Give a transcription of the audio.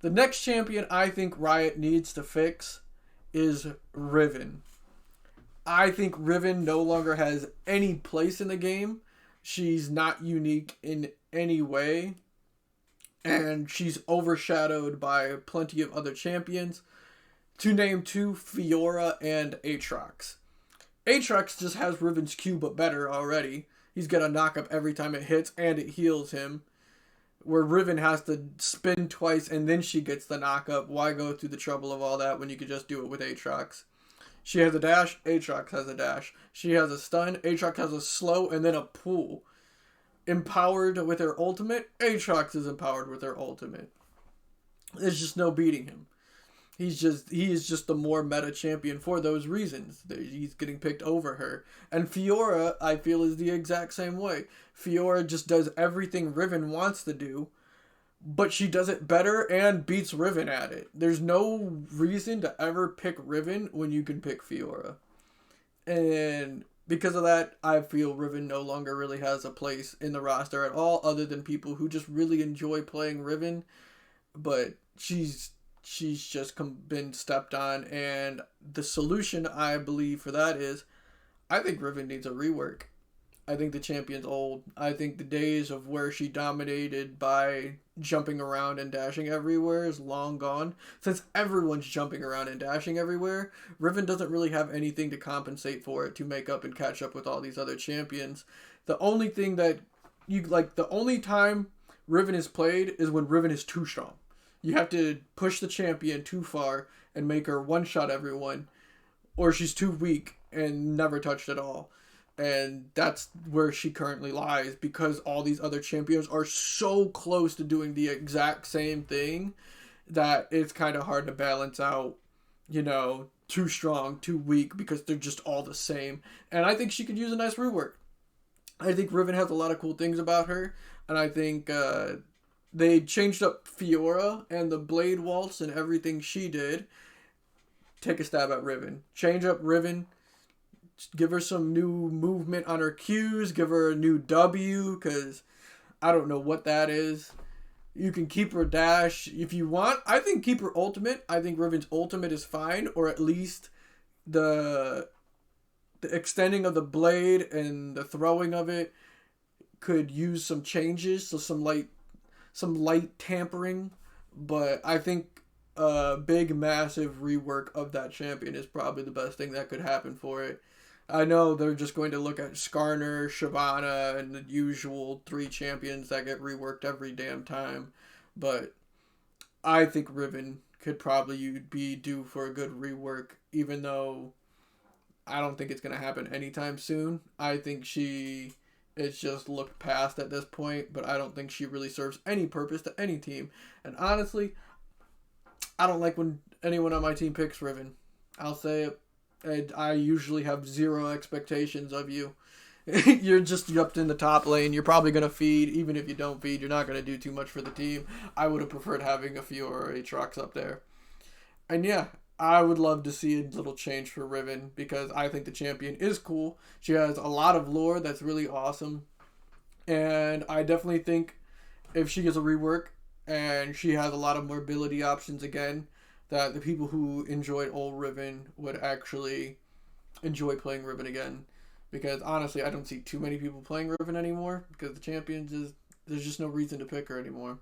The next champion I think Riot needs to fix is Riven. I think Riven no longer has any place in the game. She's not unique in any way. And she's overshadowed by plenty of other champions. To name two, Fiora and Aatrox. Aatrox just has Riven's Q but better already. He's got a knock-up every time it hits and it heals him. Where Riven has to spin twice and then she gets the knock-up. Why go through the trouble of all that when you could just do it with Aatrox? She has a dash, Aatrox has a dash. She has a stun, Aatrox has a slow, and then a pull. Empowered with her ultimate, Aatrox is empowered with her ultimate. There's just no beating him. He is just the more meta champion for those reasons. He's getting picked over her. And Fiora, I feel, is the exact same way. Fiora just does everything Riven wants to do, but she does it better and beats Riven at it. There's no reason to ever pick Riven when you can pick Fiora. And because of that, I feel Riven no longer really has a place in the roster at all, other than people who just really enjoy playing Riven. But she's just been stepped on, and the solution, I believe, for that is, I think Riven needs a rework. I think the champion's old. I think the days of where she dominated by jumping around and dashing everywhere is long gone. Since everyone's jumping around and dashing everywhere, Riven doesn't really have anything to compensate for it to make up and catch up with all these other champions. The only thing that the only time Riven is played is when Riven is too strong. You have to push the champion too far and make her one-shot everyone, or she's too weak and never touched at all. And that's where she currently lies, because all these other champions are so close to doing the exact same thing that it's kind of hard to balance out, too strong, too weak, because they're just all the same. And I think she could use a nice rework. I think Riven has a lot of cool things about her, and I think they changed up Fiora and the Blade Waltz and everything she did. Take a stab at Riven. Change up Riven. Give her some new movement on her Qs. Give her a new W, because I don't know what that is. You can keep her dash if you want. I think keep her ultimate. I think Riven's ultimate is fine, or at least the extending of the blade and the throwing of it could use some changes, so some light tampering. But I think a big, massive rework of that champion is probably the best thing that could happen for it. I know they're just going to look at Skarner, Shyvana, and the usual 3 champions that get reworked every damn time. But I think Riven could probably be due for a good rework, even though I don't think it's going to happen anytime soon. I think it's just looked past at this point, but I don't think she really serves any purpose to any team. And honestly, I don't like when anyone on my team picks Riven. I'll say it. And I usually have zero expectations of you. You're just up in the top lane. You're probably going to feed. Even if you don't feed, you're not going to do too much for the team. I would have preferred having a few or Aatrox up there. And yeah, I would love to see a little change for Riven, because I think the champion is cool. She has a lot of lore that's really awesome. And I definitely think if she gets a rework and she has a lot of mobility options again, that the people who enjoyed old Riven would actually enjoy playing Riven again. Because honestly, I don't see too many people playing Riven anymore, because the champions there's just no reason to pick her anymore.